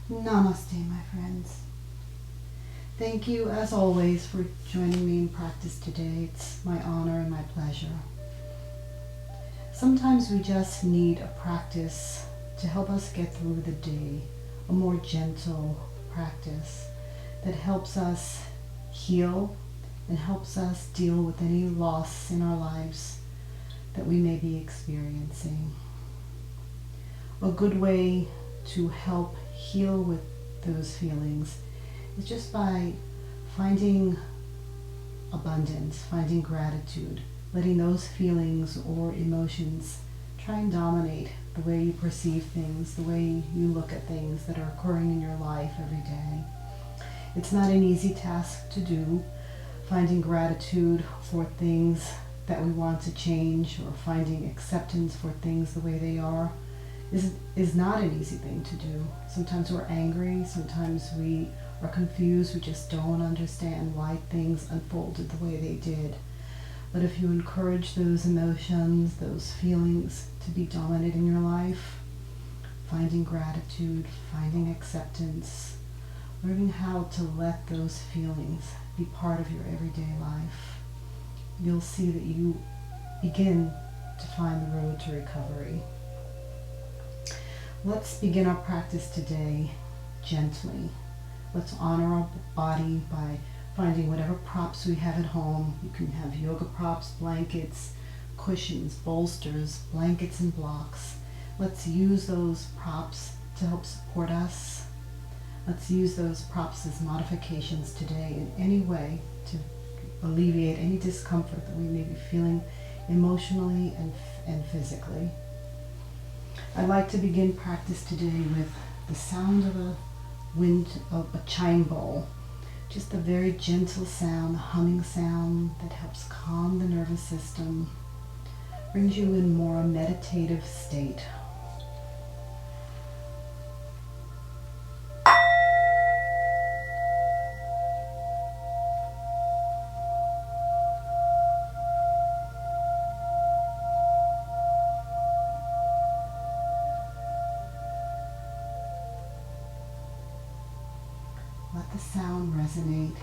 Namaste, my friends. Thank you, as always, for joining me in practice today. It's my honor and my pleasure. Sometimes we just need a practice to help us get through the day, a more gentle practice that helps us heal and helps us deal with any loss in our lives that we may be experiencing. A good way to help heal with those feelings is just by finding abundance, finding gratitude, letting those feelings or emotions try and dominate the way you perceive things, the way you look at things that are occurring in your life every day. It's not an easy task to do. Finding gratitude for things that we want to change or finding acceptance for things the way they are is not an easy thing to do. Sometimes we're angry, sometimes we are confused, we just don't understand why things unfolded the way they did. But if you encourage those emotions, those feelings to be dominant in your life, finding gratitude, finding acceptance, learning how to let those feelings be part of your everyday life, you'll see that you begin to find the road to recovery. Let's begin our practice today gently. Let's honor our body by finding whatever props we have at home. You can have yoga props, blankets, cushions, bolsters, blankets and blocks. Let's use those props to help support us. Let's use those props as modifications today in any way to alleviate any discomfort that we may be feeling emotionally and physically. I'd like to begin practice today with the sound of a chime bowl. Just a very gentle sound, a humming sound that helps calm the nervous system, brings you in more a meditative state. Let the sound resonate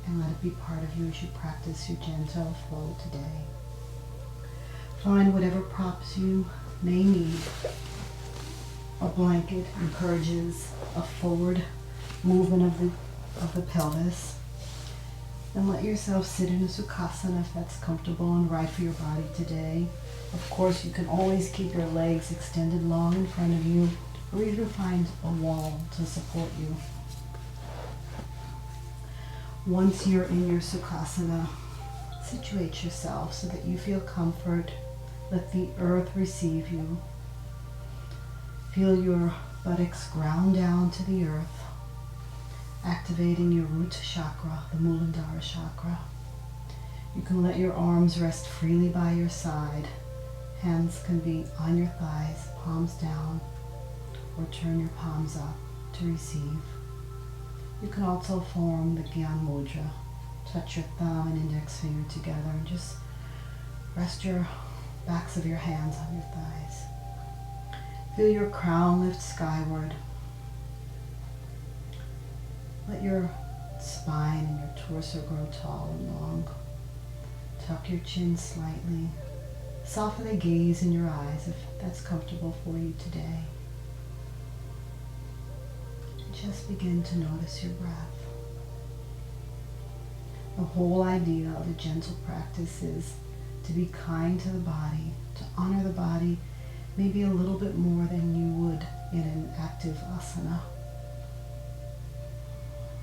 and let it be part of you as you practice your gentle flow today. Find whatever props you may need. A blanket encourages a forward movement of the pelvis. And let yourself sit in a Sukhasana if that's comfortable and right for your body today. Of course, you can always keep your legs extended long in front of you, or even find a wall to support you. Once you're in your Sukhasana, situate yourself so that you feel comfort. Let the earth receive you. Feel your buttocks ground down to the earth, activating your root chakra, the Muladhara chakra. You can let your arms rest freely by your side. Hands can be on your thighs, palms down, or turn your palms up to receive. You can also form the Gyan Mudra. Touch your thumb and index finger together and just rest your backs of your hands on your thighs. Feel your crown lift skyward. Let your spine and your torso grow tall and long. Tuck your chin slightly. Soften the gaze in your eyes if that's comfortable for you today. Just begin to notice your breath. The whole idea of a gentle practice is to be kind to the body, to honor the body maybe a little bit more than you would in an active asana.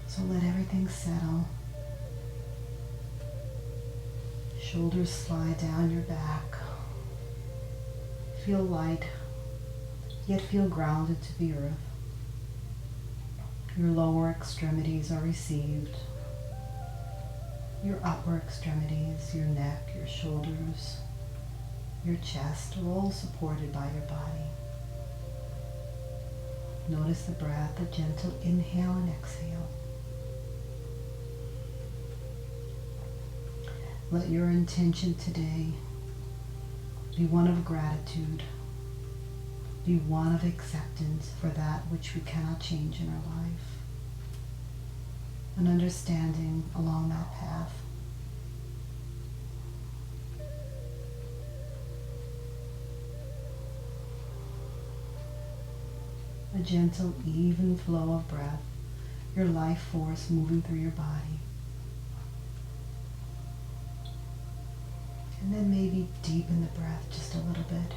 So let everything settle. Shoulders slide down your back. Feel light, yet feel grounded to the earth. Your lower extremities are received. Your upper extremities, your neck, your shoulders, your chest are all supported by your body. Notice the breath, a gentle inhale and exhale. Let your intention today be one of gratitude. be one of acceptance for that which we cannot change in our life. An understanding along that path. A gentle, even flow of breath, your life force moving through your body. And then maybe deepen the breath just a little bit.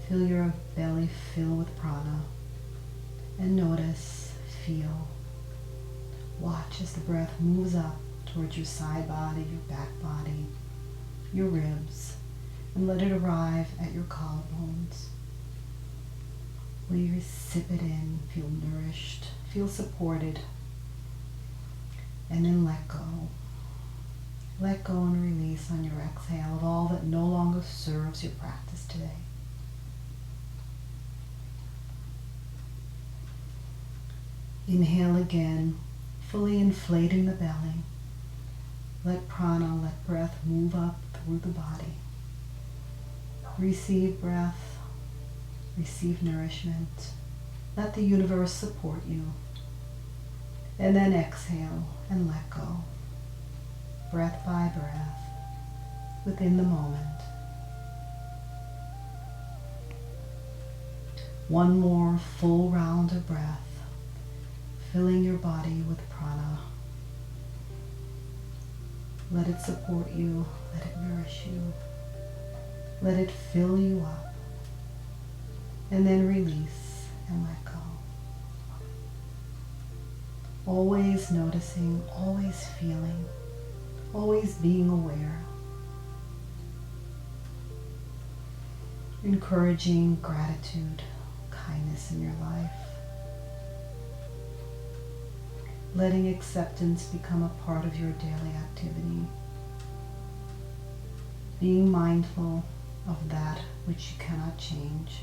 Feel your belly fill with prana. And notice, feel, watch as the breath moves up towards your side body, your back body, your ribs, and let it arrive at your collarbones. Will you sip it in, feel nourished, feel supported, and then let go. Let go and release on your exhale of all that no longer serves your practice today. Inhale again, fully inflating the belly. Let prana, let breath move up through the body. Receive breath, receive nourishment. Let the universe support you. And then exhale and let go. Breath by breath, within the moment. One more full round of breath, filling your body with prana. Let it support you, let it nourish you, let it fill you up, and then release and let go. Always noticing, always feeling, always being aware. Encouraging gratitude, kindness in your life. Letting acceptance become a part of your daily activity. Being mindful of that which you cannot change.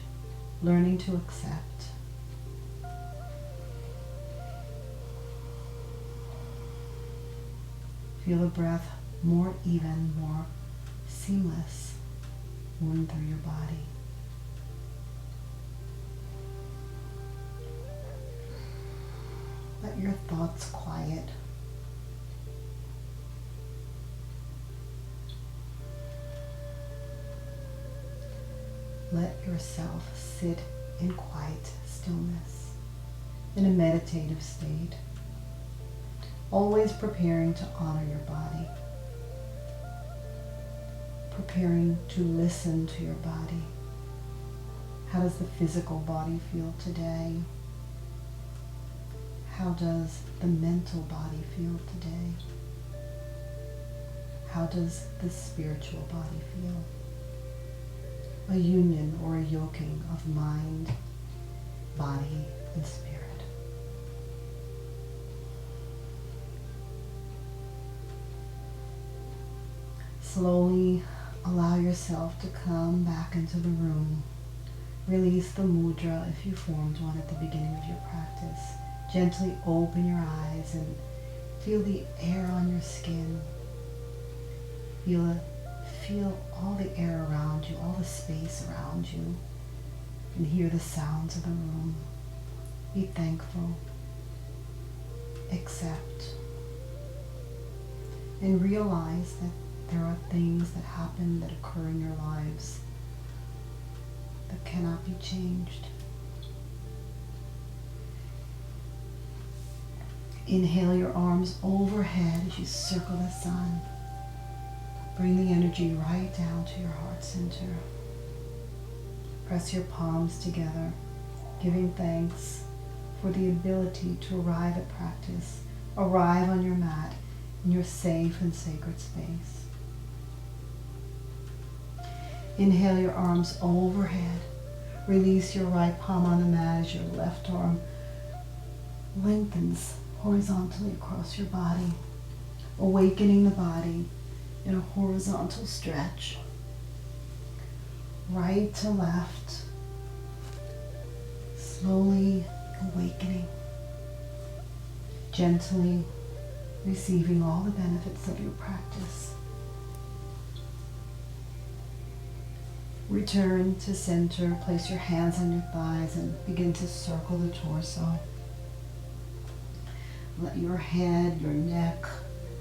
Learning to accept. Feel a breath more even, more seamless, moving through your body. Let your thoughts quiet. Let yourself sit in quiet stillness, in a meditative state, always preparing to honor your body, preparing to listen to your body. How does the physical body feel today? How does the mental body feel today? How does the spiritual body feel? A union or a yoking of mind, body, and spirit. Slowly allow yourself to come back into the room. Release the mudra if you formed one at the beginning of your practice. Gently open your eyes and feel the air on your skin. Feel all the air around you, all the space around you, and hear the sounds of the room. Be thankful. Accept. And realize that there are things that happen, that occur in your lives that cannot be changed. Inhale your arms overhead as you circle the sun. Bring the energy right down to your heart center. Press your palms together, giving thanks for the ability to arrive at practice, arrive on your mat in your safe and sacred space. Inhale your arms overhead. Release your right palm on the mat as your left arm lengthens horizontally across your body, awakening the body in a horizontal stretch. Right to left, slowly awakening, gently receiving all the benefits of your practice. Return to center. Place your hands on your thighs and begin to circle the torso. Let your head, your neck,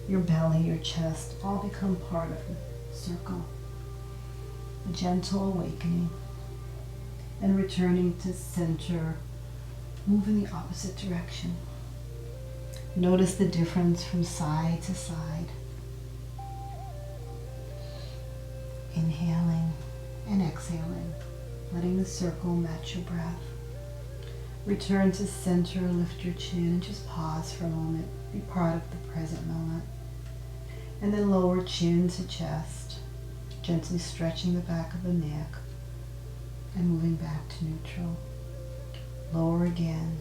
your belly, your chest all become part of the circle. A gentle awakening. And returning to center, move in the opposite direction. Notice the difference from side to side. Inhaling and exhaling, letting the circle match your breath. Return to center, lift your chin, and just pause for a moment. Be part of the present moment. And then lower chin to chest, gently stretching the back of the neck and moving back to neutral. Lower again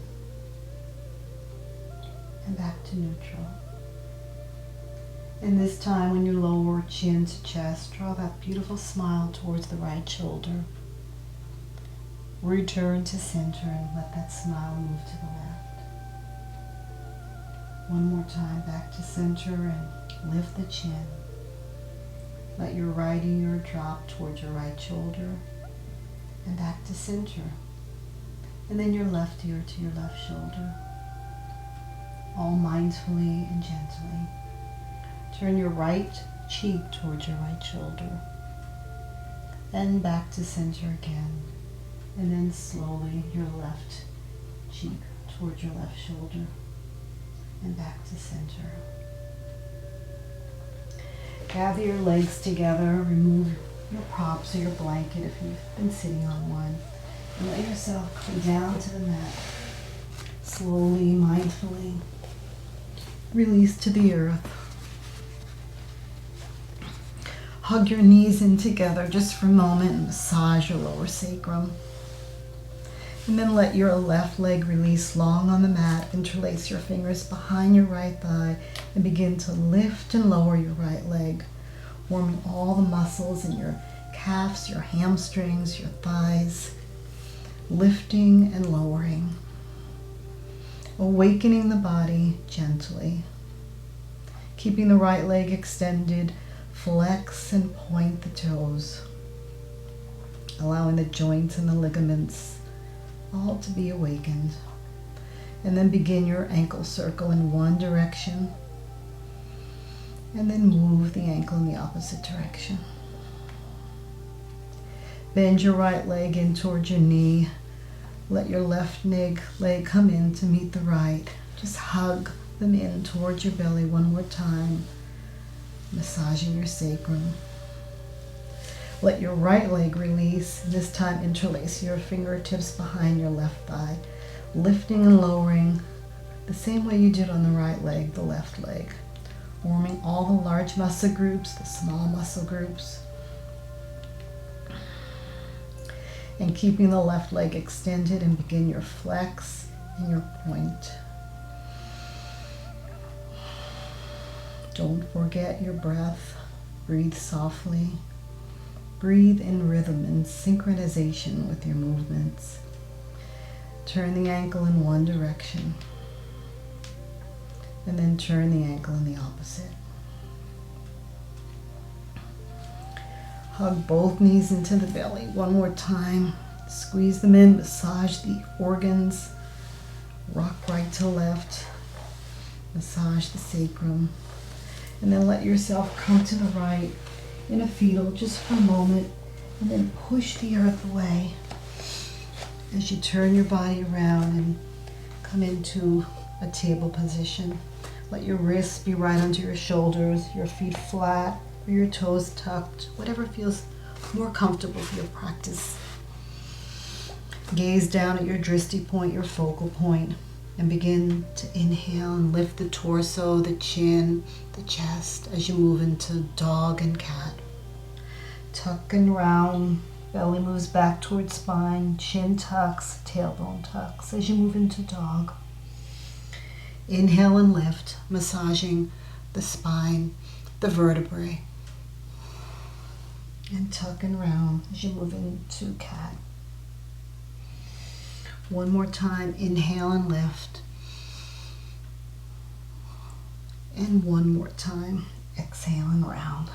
and back to neutral. And this time when you lower chin to chest, draw that beautiful smile towards the right shoulder. Return to center and let that smile move to the left. One more time, back to center and lift the chin. Let your right ear drop towards your right shoulder and back to center. And then your left ear to your left shoulder. All mindfully and gently. Turn your right cheek towards your right shoulder. Then back to center again. And then slowly your left cheek towards your left shoulder. And back to center. Gather your legs together. Remove your props or your blanket if you've been sitting on one. And let yourself come down to the mat. Slowly, mindfully. Release to the earth. Hug your knees in together just for a moment and massage your lower sacrum. And then let your left leg release long on the mat. Interlace your fingers behind your right thigh and begin to lift and lower your right leg, warming all the muscles in your calves, your hamstrings, your thighs, lifting and lowering. Awakening the body gently. Keeping the right leg extended, flex and point the toes, allowing the joints and the ligaments all to be awakened. And then begin your ankle circle in one direction, and then move the ankle in the opposite direction. Bend your right leg in towards your knee. Let your left leg come in to meet the right. Just hug them in towards your belly one more time, massaging your sacrum. Let your right leg release. This time interlace your fingertips behind your left thigh, lifting and lowering the same way you did on the right leg, the left leg. Warming all the large muscle groups, the small muscle groups. And keeping the left leg extended, and begin your flex and your point. Don't forget your breath. Breathe softly. Breathe in rhythm and synchronization with your movements. Turn the ankle in one direction, and then turn the ankle in the opposite. Hug both knees into the belly one more time. Squeeze them in, massage the organs. Rock right to left. Massage the sacrum. And then let yourself come to the right in a fetal just for a moment, and then push the earth away as you turn your body around and come into a table position. Let your wrists be right under your shoulders, your feet flat, or your toes tucked, whatever feels more comfortable for your practice. Gaze down at your drishti point, your focal point, and begin to inhale and lift the torso, the chin, the chest as you move into dog and cat. Tuck and round, belly moves back towards spine, chin tucks, tailbone tucks as you move into dog. Inhale and lift, massaging the spine, the vertebrae. And tuck and round as you move into cat. One more time, inhale and lift. And one more time, exhale and round.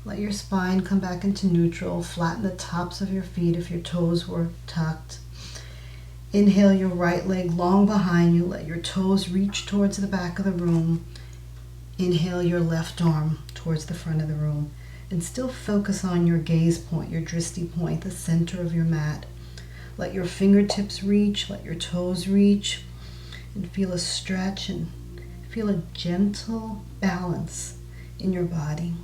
Let your spine come back into neutral. Flatten the tops of your feet if your toes were tucked. Inhale your right leg long behind you. Let your toes reach towards the back of the room. Inhale your left arm towards the front of the room. And still focus on your gaze point, your drishti point, the center of your mat. Let your fingertips reach, let your toes reach, and feel a stretch and feel a gentle balance in your body.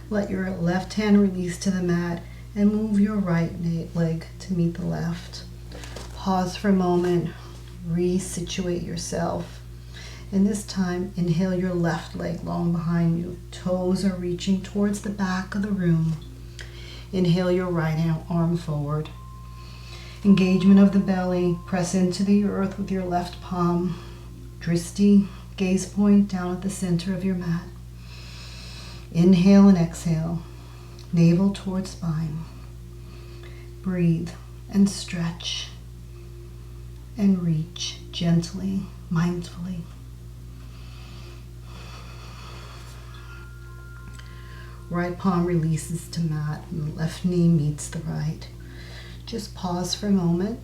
Let your left hand release to the mat and move your right leg to meet the left. Pause for a moment, resituate yourself. And this time, inhale your left leg long behind you. Toes are reaching towards the back of the room. Inhale your right arm forward. Engagement of the belly. Press into the earth with your left palm. Drishti, gaze point down at the center of your mat. Inhale and exhale. Navel towards spine. Breathe and stretch and reach gently, mindfully. Right palm releases to mat and left knee meets the right. Just pause for a moment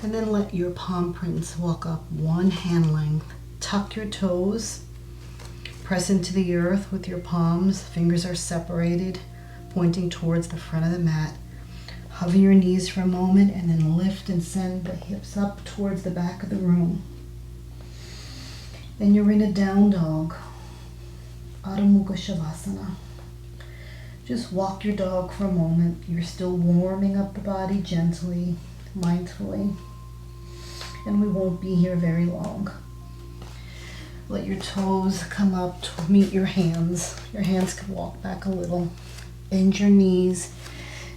and then let your palm prints walk up one hand length. Tuck your toes. Press into the earth with your palms. Fingers are separated, pointing towards the front of the mat. Hover your knees for a moment and then lift and send the hips up towards the back of the room. And you're in a down dog, Adho Mukha Shavasana. Just walk your dog for a moment. You're still warming up the body gently, mindfully. And we won't be here very long. Let your toes come up to meet your hands. Your hands can walk back a little. Bend your knees.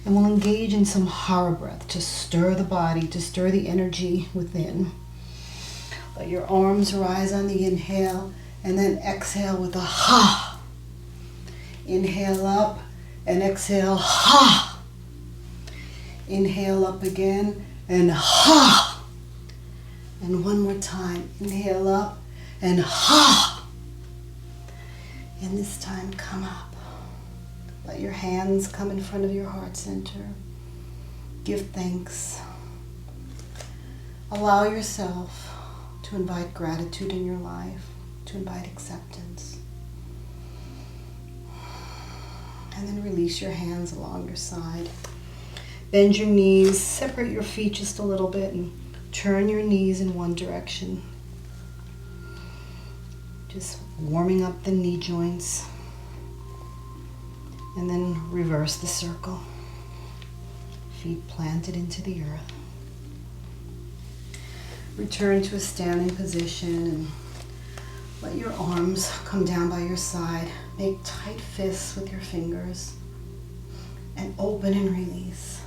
And we'll engage in some hara breath to stir the body, to stir the energy within. Let your arms rise on the inhale and then exhale with a ha. Inhale up and exhale ha. Inhale up again and ha. And one more time. Inhale up and ha. And this time come up. Let your hands come in front of your heart center. Give thanks. Allow yourself to invite gratitude in your life, to invite acceptance. And then release your hands along your side. Bend your knees, separate your feet just a little bit and turn your knees in one direction. Just warming up the knee joints. And then reverse the circle. Feet planted into the earth. Return to a standing position and let your arms come down by your side. Make tight fists with your fingers and open and release.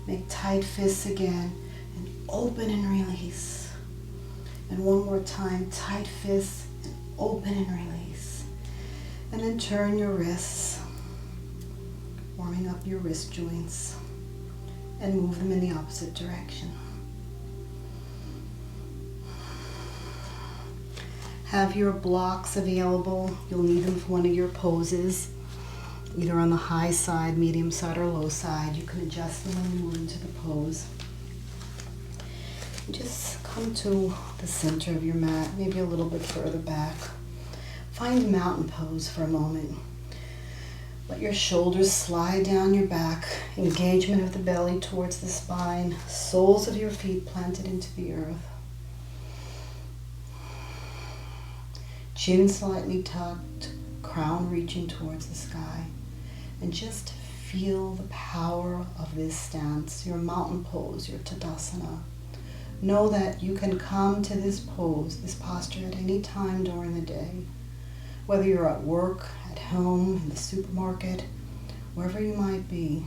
Make tight fists again and open and release. And one more time, tight fists and open and release. And then turn your wrists, warming up your wrist joints, and move them in the opposite direction. Have your blocks available. You'll need them for one of your poses, either on the high side, medium side, or low side. You can adjust them when you move into the pose. Just come to the center of your mat, maybe a little bit further back. Find mountain pose for a moment. Let your shoulders slide down your back, engagement of the belly towards the spine, soles of your feet planted into the earth. Chin slightly tucked, crown reaching towards the sky. And just feel the power of this stance, your mountain pose, your Tadasana. Know that you can come to this pose, this posture at any time during the day. Whether you're at work, at home, in the supermarket, wherever you might be.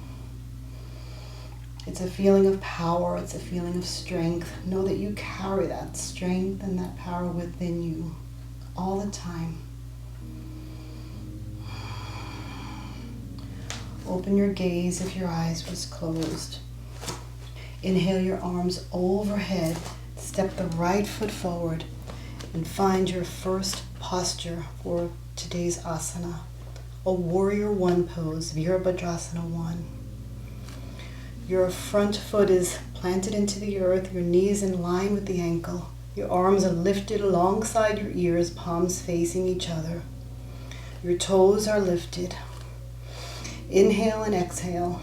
It's a feeling of power, it's a feeling of strength. Know that you carry that strength and that power within you all the time. Open your gaze if your eyes was closed. Inhale your arms overhead. Step the right foot forward. and find your first posture for today's asana, a warrior one pose, Virabhadrasana 1. Your front foot is planted into the earth, your knees in line with the ankle. Your arms are lifted alongside your ears, palms facing each other. Your toes are lifted. Inhale and exhale.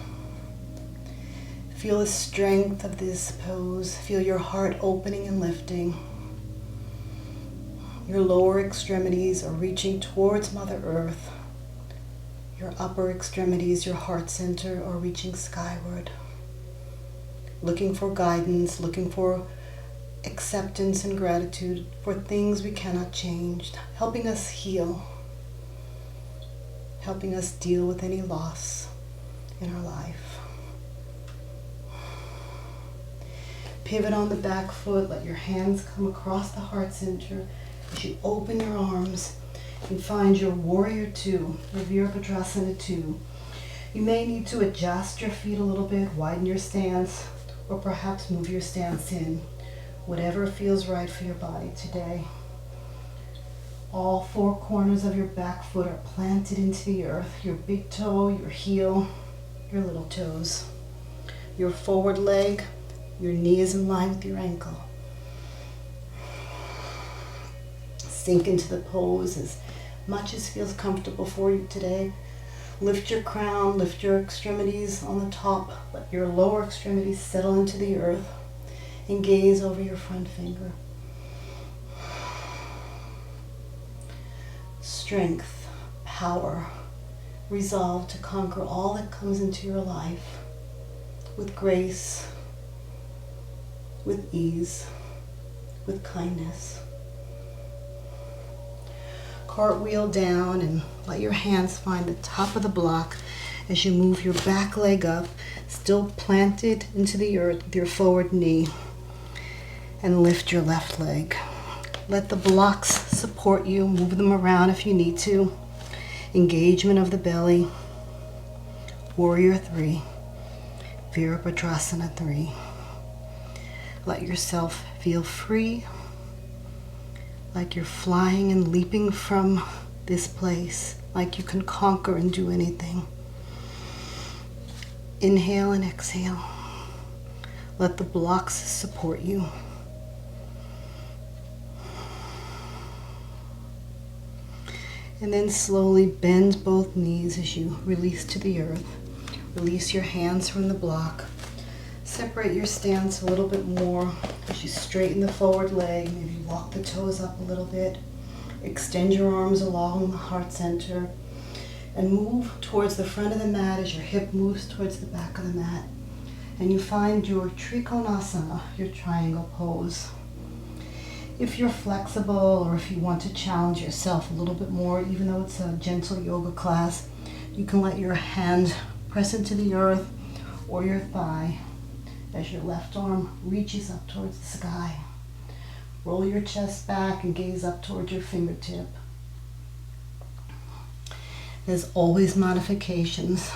Feel the strength of this pose. Feel your heart opening and lifting. Your lower extremities are reaching towards Mother Earth. Your upper extremities, your heart center, are reaching skyward. Looking for guidance, looking for acceptance and gratitude for things we cannot change, helping us heal, helping us deal with any loss in our life. Pivot on the back foot, let your hands come across the heart center as you open your arms and find your warrior 2, your Virabhadrasana 2. You may need to adjust your feet a little bit, widen your stance, or perhaps move your stance in. Whatever feels right for your body today. All 4 corners of your back foot are planted into the earth. Your big toe, your heel, your little toes. Your forward leg, your knee is in line with your ankle. Sink into the pose as much as feels comfortable for you today. Lift your crown, lift your extremities on the top. Let your lower extremities settle into the earth. And gaze over your front finger. Strength, power, resolve to conquer all that comes into your life with grace, with ease, with kindness. Cartwheel down and let your hands find the top of the block as you move your back leg up, still planted into the earth with your forward knee. And lift your left leg. Let the blocks support you. Move them around if you need to. Engagement of the belly. Warrior 3. Virabhadrasana 3. Let yourself feel free, like you're flying and leaping from this place, like you can conquer and do anything. Inhale and exhale. Let the blocks support you. And then slowly bend both knees as you release to the earth. Release your hands from the block. Separate your stance a little bit more as you straighten the forward leg. Maybe walk the toes up a little bit. Extend your arms along the heart center. And move towards the front of the mat as your hip moves towards the back of the mat. And you find your Trikonasana, your triangle pose. If you're flexible or if you want to challenge yourself a little bit more, even though it's a gentle yoga class, you can let your hand press into the earth or your thigh as your left arm reaches up towards the sky. Roll your chest back and gaze up towards your fingertip. There's always modifications.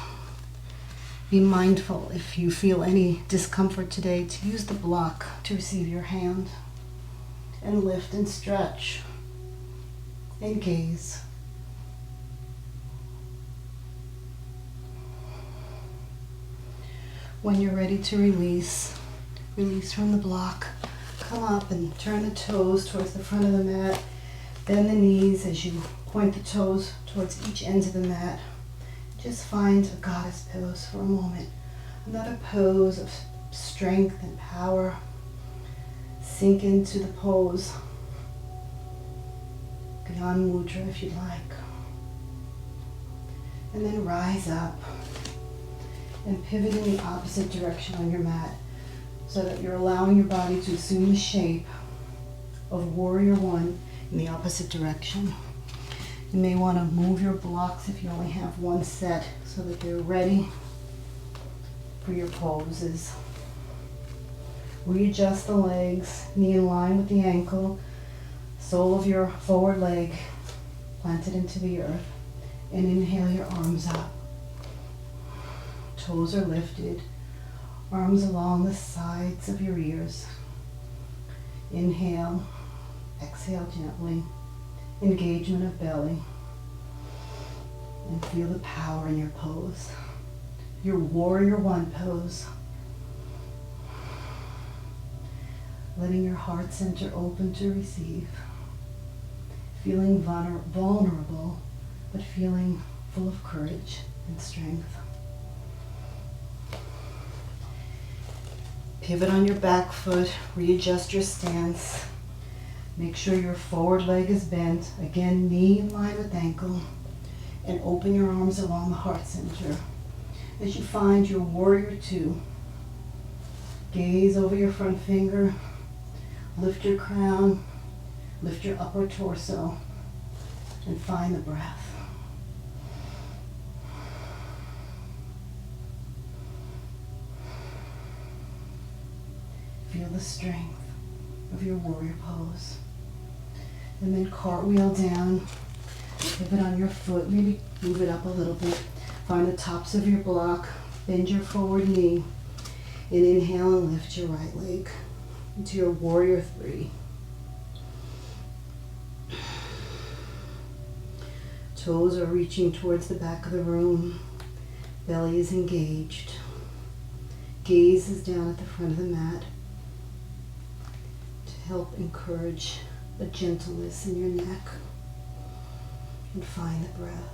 Be mindful if you feel any discomfort today to use the block to receive your hand. And lift and stretch and gaze. When you're ready to release from the block. Come up and turn the toes towards the front of the mat. Bend the knees as you point the toes towards each ends of the mat. Just find a goddess pose for a moment. Another pose of strength and power. Sink into the pose. Beyond mudra if you'd like. And then rise up and pivot in the opposite direction on your mat so that you're allowing your body to assume the shape of warrior one in the opposite direction. You may want to move your blocks if you only have one set so that they're ready for your poses. Readjust the legs, knee in line with the ankle, sole of your forward leg planted into the earth, and inhale your arms up. Toes are lifted, arms along the sides of your ears. Inhale, Exhale gently. Engagement of belly. And feel the power in your pose. Your warrior one pose. Letting your heart center open to receive. Feeling vulnerable, but feeling full of courage and strength. Pivot on your back foot, readjust your stance. Make sure your forward leg is bent. Again, knee in line with ankle. And open your arms along the heart center. As you find your warrior two, gaze over your front finger, lift your crown, lift your upper torso, and find the breath. Feel the strength of your warrior pose. And then cartwheel down. Pivot on your foot, maybe move it up a little bit. Find the tops of your block, bend your forward knee, and inhale and lift your right leg into your warrior three. Toes are reaching towards the back of the room. Belly is engaged. Gaze is down at the front of the mat to help encourage a gentleness in your neck. And find the breath.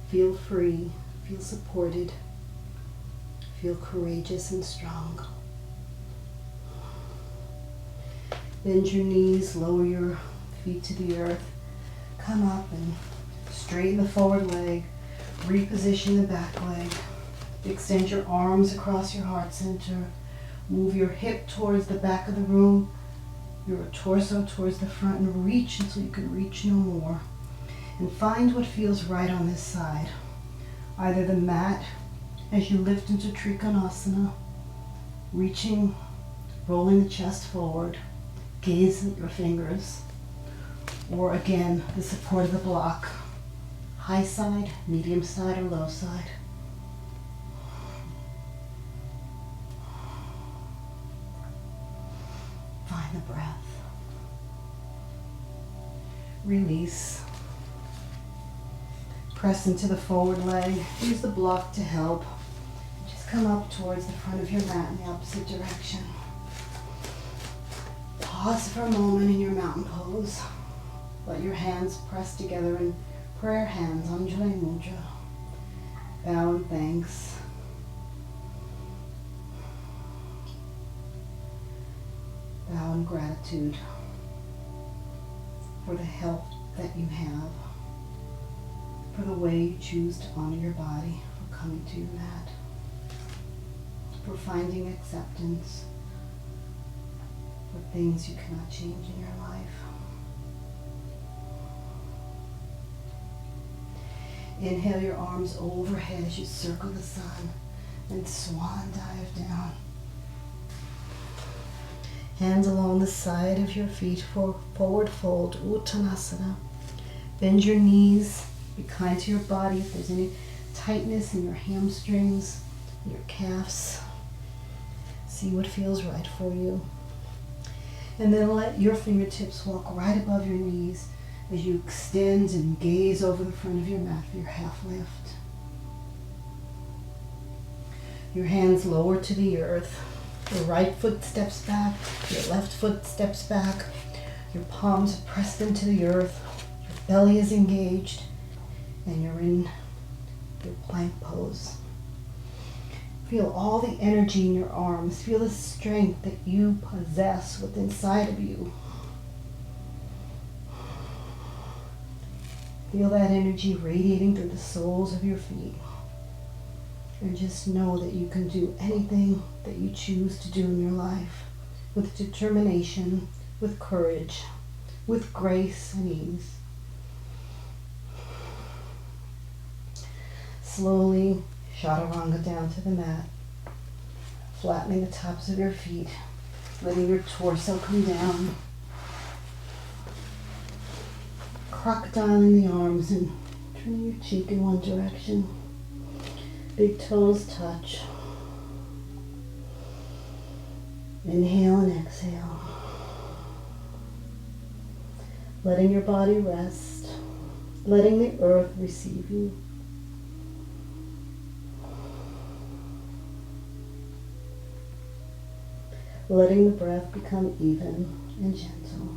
Feel free, feel supported, feel courageous and strong. Bend your knees, lower your feet to the earth. Come up and straighten the forward leg, reposition the back leg. Extend your arms across your heart center. Move your hip towards the back of the room, your torso towards the front, and reach until you can reach no more. And find what feels right on this side. Either the mat as you lift into Trikonasana, reaching, rolling the chest forward, gaze at your fingers, or again, the support of the block, high side, medium side, or low side. Find the breath. Release. Press into the forward leg. Use the block to help. Just come up towards the front of your mat in the opposite direction. Pause for a moment in your mountain pose. Let your hands press together in prayer hands, Anjali Mudra. Bow in thanks. Bow in gratitude for the health that you have, for the way you choose to honor your body, for coming to your mat, for finding acceptance for things you cannot change in your life. Inhale your arms overhead as you circle the sun and swan dive down. Hands along the side of your feet for forward fold, Uttanasana. Bend your knees, be kind to your body. If there's any tightness in your hamstrings, your calves, see what feels right for you. And then let your fingertips walk right above your knees as you extend and gaze over the front of your mat for your half lift. Your hands lower to the earth. Your right foot steps back, your left foot steps back. Your palms are pressed into the earth. Your belly is engaged, and you're in your plank pose. Feel all the energy in your arms. Feel the strength that you possess within inside of you. Feel that energy radiating through the soles of your feet. And just know that you can do anything that you choose to do in your life with determination, with courage, with grace and ease. Slowly, chaturanga down to the mat, flattening the tops of your feet, letting your torso come down, crocodiling the arms and turning your cheek in one direction. Big toes touch. Inhale and exhale. letting your body rest, letting the earth receive you. Letting the breath become even and gentle.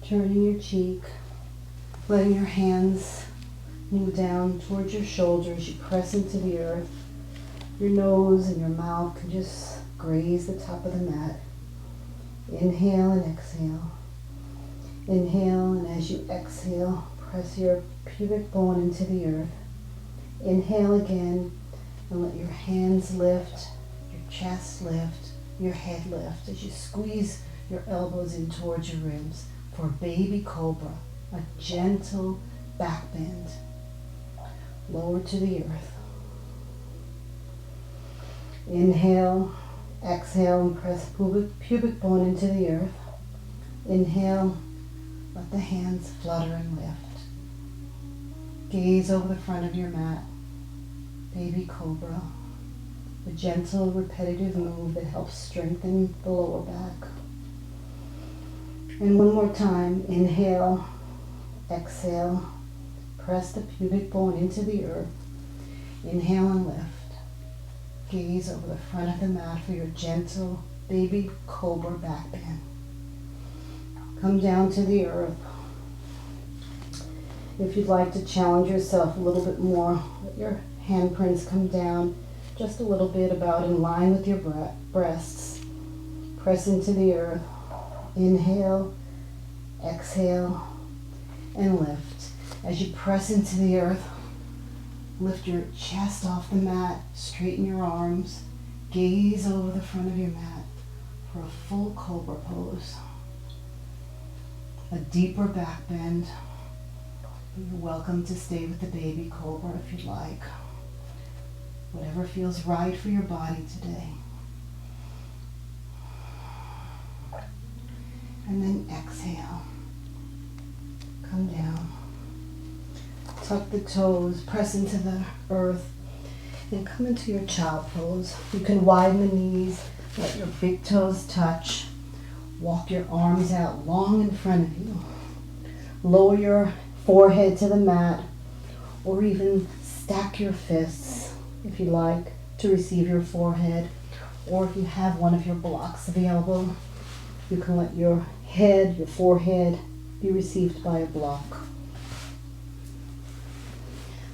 Turning your cheek, letting your hands move down towards your shoulders. You press into the earth. Your nose and your mouth can just graze the top of the mat. Inhale and exhale. Inhale, and as you exhale, press your pubic bone into the earth. Inhale again, and let your hands lift, your chest lift, your head lift as you squeeze your elbows in towards your ribs for baby cobra, a gentle back bend. Lower to the earth. Inhale, exhale, and press pubic bone into the earth. Inhale, let the hands flutter and lift. Gaze over the front of your mat. Baby cobra, a gentle repetitive move that helps strengthen the lower back. And one more time, inhale, exhale, press the pubic bone into the earth. Inhale and lift. Gaze over the front of the mat for your gentle baby cobra back bend. Come down to the earth. If you'd like to challenge yourself a little bit more, let your handprints come down just a little bit, about in line with your breasts. Press into the earth. Inhale, exhale, and lift. As you press into the earth, lift your chest off the mat, straighten your arms, gaze over the front of your mat for a full cobra pose. A deeper back bend. You're welcome to stay with the baby cobra if you'd like. Whatever feels right for your body today. And then exhale. Come down. Tuck the toes, press into the earth, and come into your child pose. You can widen the knees, let your big toes touch. Walk your arms out long in front of you. Lower your forehead to the mat, or even stack your fists if you like to receive your forehead, or if you have one of your blocks available, you can let your head, your forehead, be received by a block.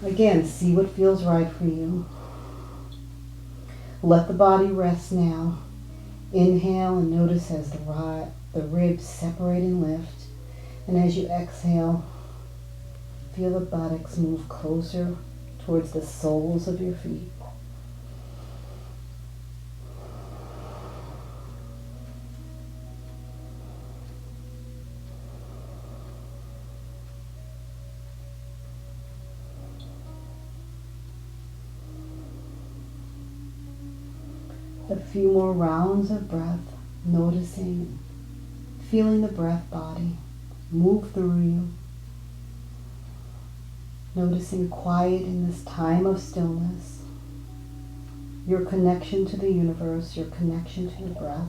Again, see what feels right for you. Let the body rest now. Inhale and notice as the ribs separate and lift. And as you exhale, feel the buttocks move closer towards the soles of your feet. A few more rounds of breath, noticing, feeling the breath body move through you. Noticing quiet in this time of stillness, your connection to the universe, your connection to your breath.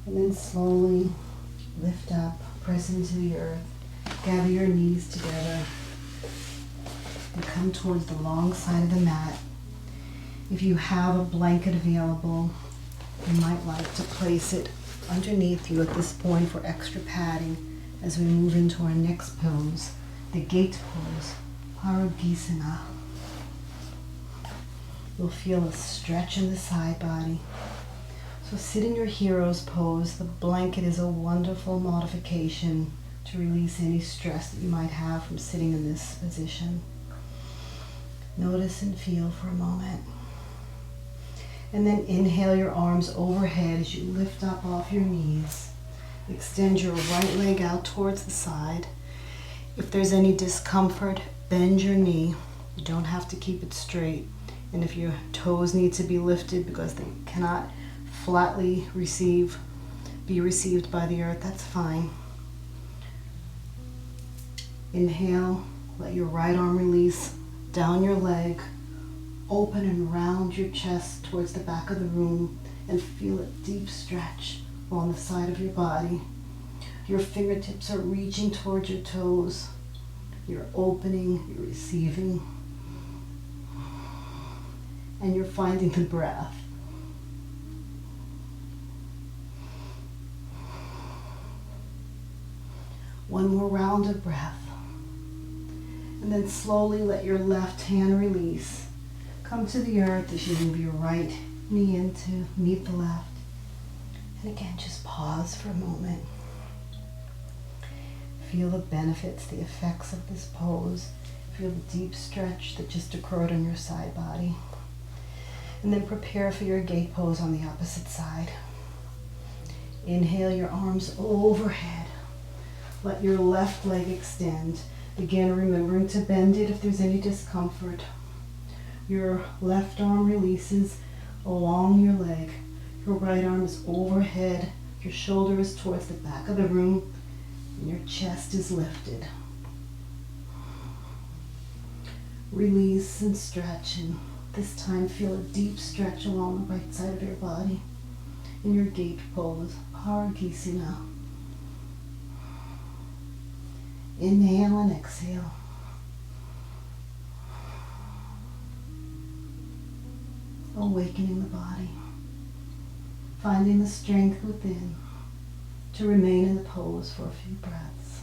And then slowly lift up, press into the earth, gather your knees together, and come towards the long side of the mat. If you have a blanket available, you might like to place it underneath you at this point for extra padding as we move into our next pose, the gate pose, Paragusana. You'll feel a stretch in the side body. So sit in your hero's pose. The blanket is a wonderful modification to release any stress that you might have from sitting in this position. Notice and feel for a moment. And then inhale your arms overhead as you lift up off your knees. Extend your right leg out towards the side. If there's any discomfort, bend your knee. You don't have to keep it straight. And if your toes need to be lifted because they cannot flatly be received by the earth, that's fine. Inhale, Let your right arm release down your leg. Open and round your chest towards the back of the room and feel a deep stretch along the side of your body. Your fingertips are reaching towards your toes. You're opening, you're receiving, and you're finding the breath. One more round of breath. And then slowly let your left hand release. Come to the earth as you move your right knee in to meet the left. And again, just pause for a moment. Feel the benefits, the effects of this pose. Feel the deep stretch that just occurred on your side body. And then prepare for your gate pose on the opposite side. Inhale your arms overhead. Let your left leg extend. Again, remembering to bend it if there's any discomfort. Your left arm releases along your leg. Your right arm is overhead. Your shoulder is towards the back of the room. And your chest is lifted. Release and stretch, and this time feel a deep stretch along the right side of your body. In your gate pose, Paragusana. Inhale and exhale. Awakening the body. Finding the strength within to remain in the pose for a few breaths.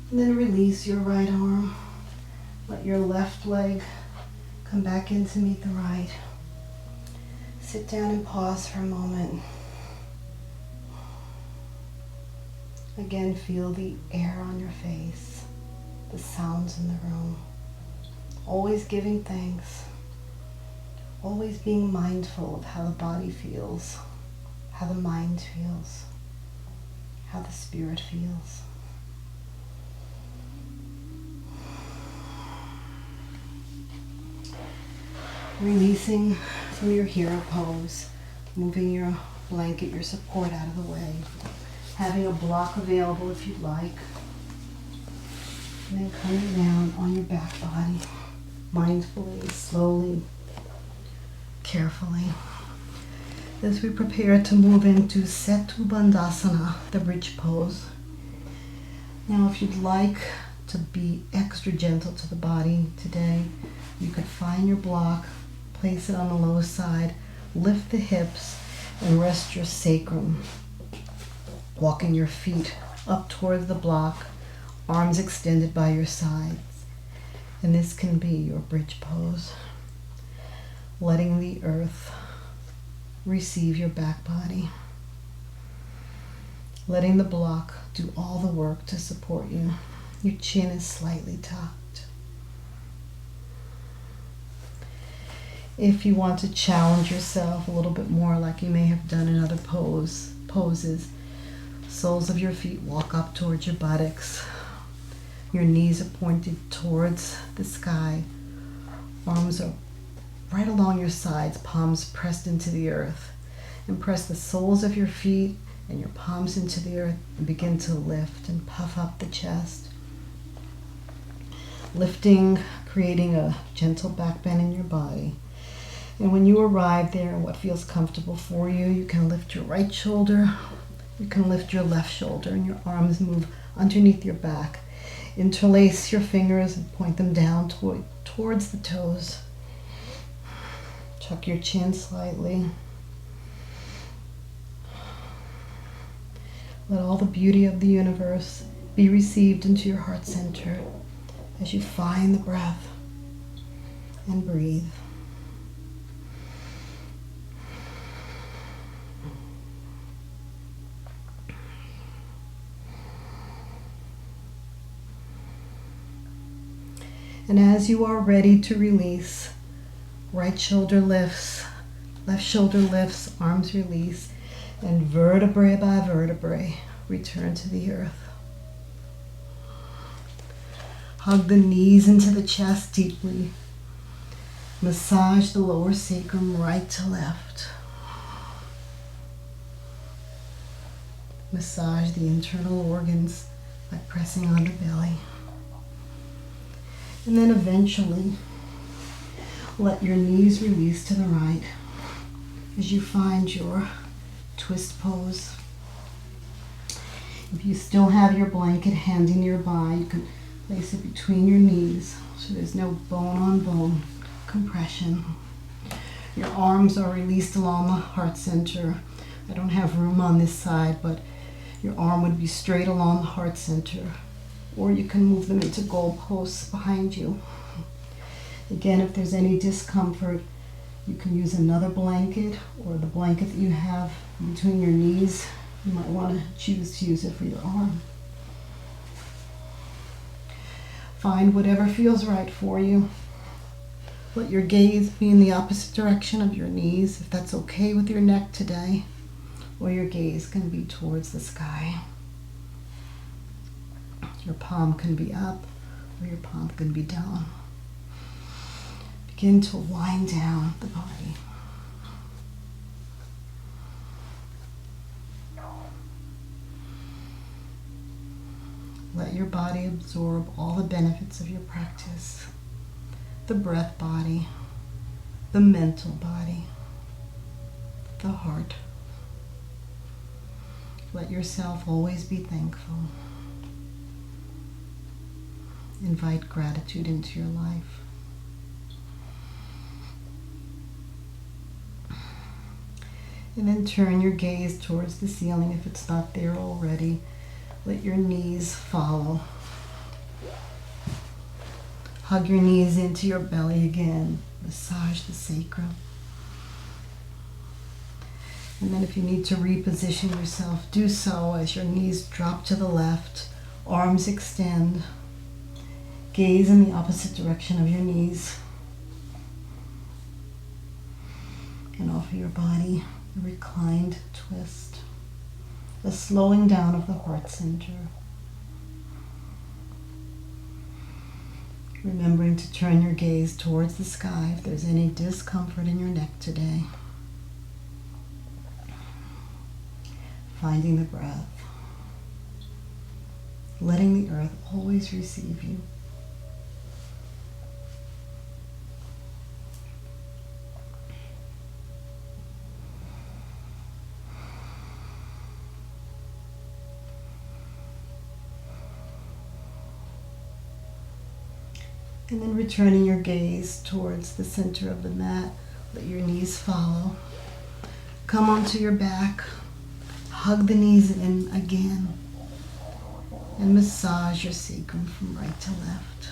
And then release your right arm. Let your left leg come back in to meet the right. Sit down and pause for a moment. Again, feel the air on your face, the sounds in the room. Always giving thanks. Always being mindful of how the body feels, how the mind feels, how the spirit feels. Releasing from your hero pose, moving your blanket, your support out of the way. Having a block available if you'd like. And then coming down on your back body, mindfully, slowly, carefully. As we prepare to move into Setu Bandasana, the bridge pose. Now if you'd like to be extra gentle to the body today, you could find your block, place it on the low side, lift the hips, and rest your sacrum. Walking your feet up towards the block, arms extended by your sides. And this can be your bridge pose. Letting the earth receive your back body. Letting the block do all the work to support you. Your chin is slightly tucked. If you want to challenge yourself a little bit more like you may have done in other poses, soles of your feet walk up towards your buttocks. Your knees are pointed towards the sky. Arms are right along your sides, palms pressed into the earth. And press the soles of your feet and your palms into the earth and begin to lift and puff up the chest. Lifting, creating a gentle back bend in your body. And when you arrive there in what feels comfortable for you, you can lift your right shoulder. You can lift your left shoulder and your arms move underneath your back. Interlace your fingers and point them down towards the toes. Tuck your chin slightly. Let all the beauty of the universe be received into your heart center as you find the breath and breathe. And as you are ready to release, right shoulder lifts, left shoulder lifts, arms release, and vertebrae by vertebrae, return to the earth. Hug the knees into the chest deeply. Massage the lower sacrum right to left. Massage the internal organs by pressing on the belly. And then eventually, let your knees release to the right as you find your twist pose. If you still have your blanket handy nearby, you can place it between your knees so there's no bone-on-bone compression. Your arms are released along the heart center. I don't have room on this side, but your arm would be straight along the heart center, or you can move them into goalposts behind you. Again, if there's any discomfort, you can use another blanket or the blanket that you have between your knees. You might want to choose to use it for your arm. Find whatever feels right for you. Let your gaze be in the opposite direction of your knees, if that's okay with your neck today, or your gaze can be towards the sky. Your palm can be up, or your palm can be down. Begin to wind down the body. Let your body absorb all the benefits of your practice. The breath body, the mental body, the heart. Let yourself always be thankful. Invite gratitude into your life. And then turn your gaze towards the ceiling if it's not there already. Let your knees follow. Hug your knees into your belly again. Massage the sacrum. And then if you need to reposition yourself, do so as your knees drop to the left, arms extend. Gaze in the opposite direction of your knees. And offer your body a reclined twist, a slowing down of the heart center. Remembering to turn your gaze towards the sky if there's any discomfort in your neck today. Finding the breath. Letting the earth always receive you. And then returning your gaze towards the center of the mat. Let your knees follow. Come onto your back. Hug the knees in again. And massage your sacrum from right to left.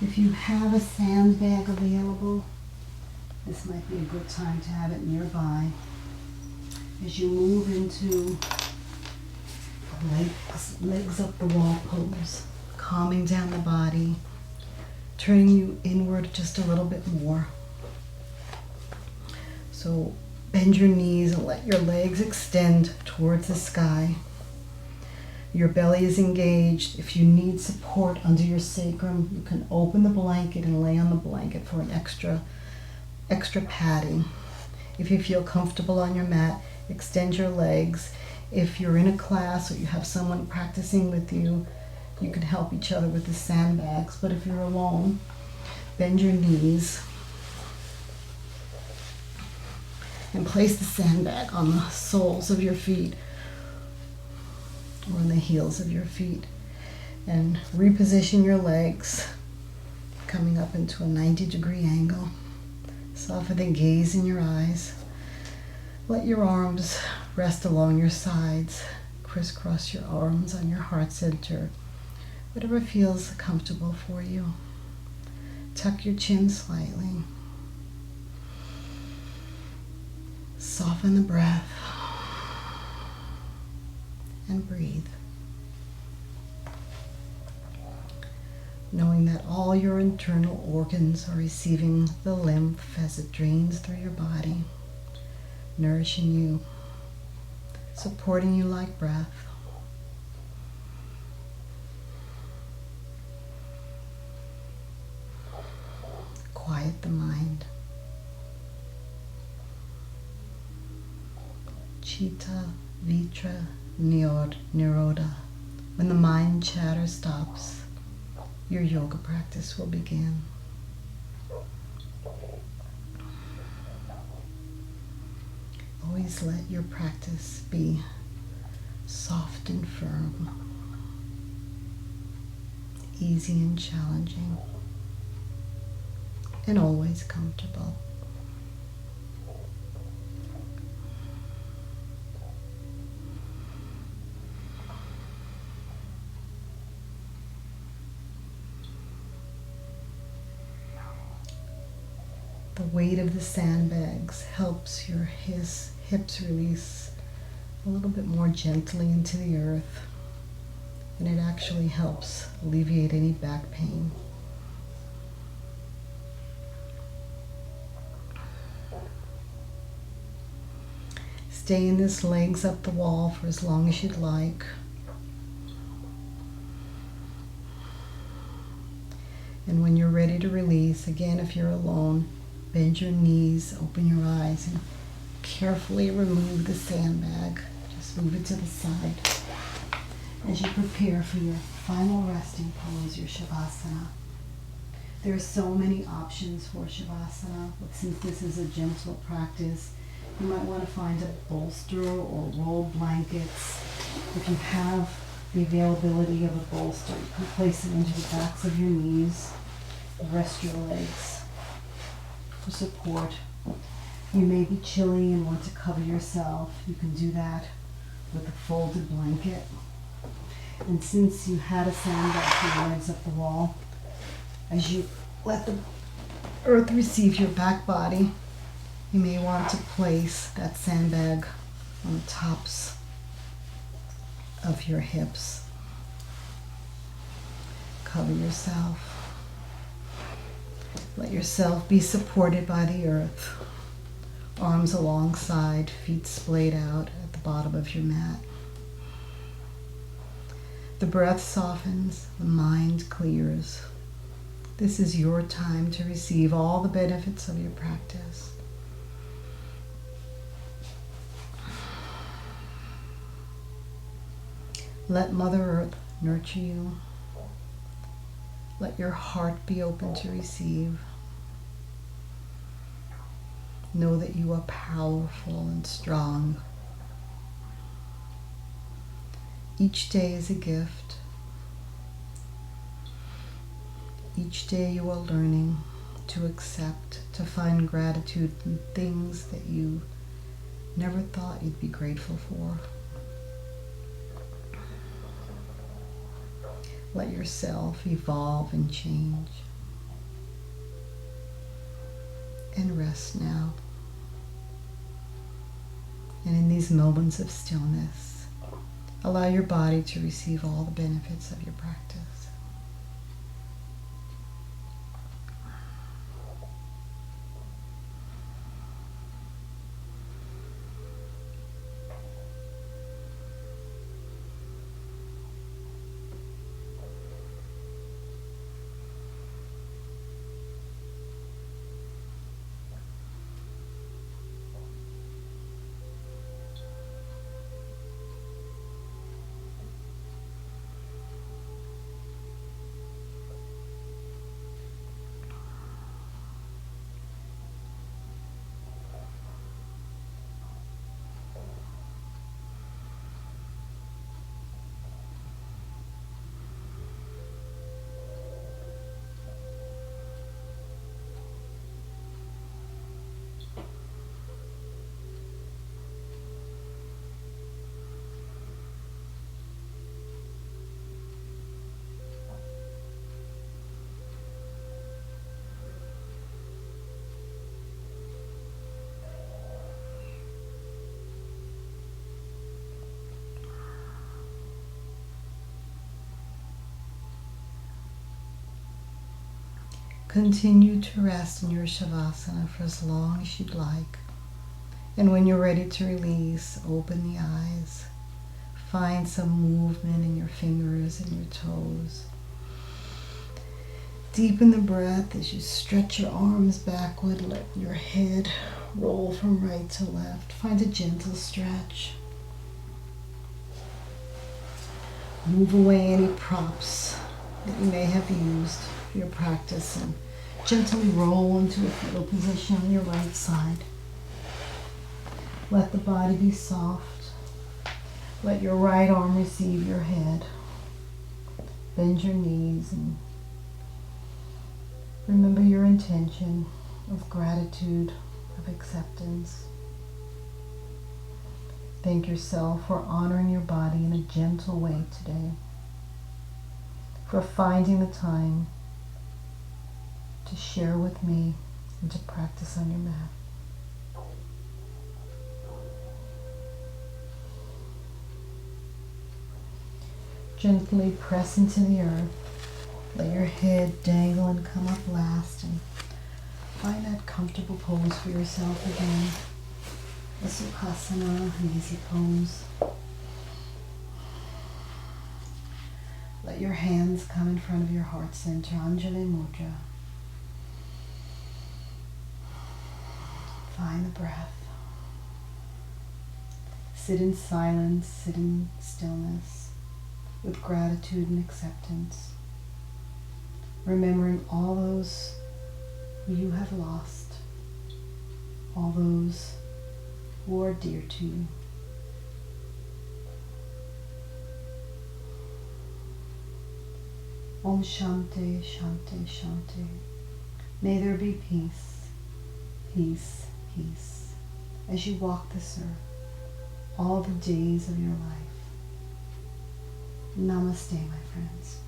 If you have a sandbag available, this might be a good time to have it nearby. As you move into legs up the wall pose, calming down the body, turning you inward just a little bit more. So bend your knees and let your legs extend towards the sky. Your belly is engaged. If you need support under your sacrum, you can open the blanket and lay on the blanket for an extra padding. If you feel comfortable on your mat, extend your legs. If you're in a class or you have someone practicing with you, you can help each other with the sandbags. But if you're alone, bend your knees and place the sandbag on the soles of your feet or on the heels of your feet. And reposition your legs, coming up into a 90-degree angle. Soften the gaze in your eyes. Let your arms rest along your sides. Crisscross your arms on your heart center. Whatever feels comfortable for you. Tuck your chin slightly. Soften the breath. And breathe. Knowing that all your internal organs are receiving the lymph as it drains through your body, nourishing you, supporting you like breath. Quiet the mind. Chitta, Vitra, Nirodha. When the mind chatter stops, your yoga practice will begin. Always let your practice be soft and firm, easy and challenging, and always comfortable. The weight of the sandbags helps your hips release a little bit more gently into the earth, and it actually helps alleviate any back pain. Stay in this legs up the wall for as long as you'd like. And when you're ready to release, again, if you're alone, bend your knees, open your eyes, and carefully remove the sandbag. Just move it to the side as you prepare for your final resting pose, your Shavasana. There are so many options for Shavasana, but since this is a gentle practice, you might want to find a bolster or roll blankets. If you have the availability of a bolster, you can place it into the backs of your knees, rest your legs for support. You may be chilly and want to cover yourself. You can do that with a folded blanket. And since you had a sandbag for your legs up the wall, as you let the earth receive your back body, you may want to place that sandbag on the tops of your hips. Cover yourself. Let yourself be supported by the earth. Arms alongside, feet splayed out at the bottom of your mat. The breath softens, the mind clears. This is your time to receive all the benefits of your practice. Let Mother Earth nurture you. Let your heart be open to receive. Know that you are powerful and strong. Each day is a gift. Each day you are learning to accept, to find gratitude in things that you never thought you'd be grateful for. Let yourself evolve and change. And rest now. And in these moments of stillness, allow your body to receive all the benefits of your practice. Continue to rest in your Shavasana for as long as you'd like. And when you're ready to release, open the eyes. Find some movement in your fingers and your toes. Deepen the breath as you stretch your arms backward. Let your head roll from right to left. Find a gentle stretch. Move away any props that you may have used for your practice and gently roll into a fetal position on your right side. Let the body be soft. Let your right arm receive your head. Bend your knees and remember your intention of gratitude, of acceptance. Thank yourself for honoring your body in a gentle way today, for finding the time to share with me and to practice on your mat. Gently press into the earth. Let your head dangle and come up last, and find that comfortable pose for yourself again. A Sukhasana, an easy pose. Let your hands come in front of your heart center, Anjali Mudra. Find the breath. Sit in silence, sit in stillness, with gratitude and acceptance. Remembering all those who you have lost, all those who are dear to you. Om Shanti, Shanti, Shanti. May there be peace, peace, peace, as you walk this earth all the days of your life. Namaste, my friends.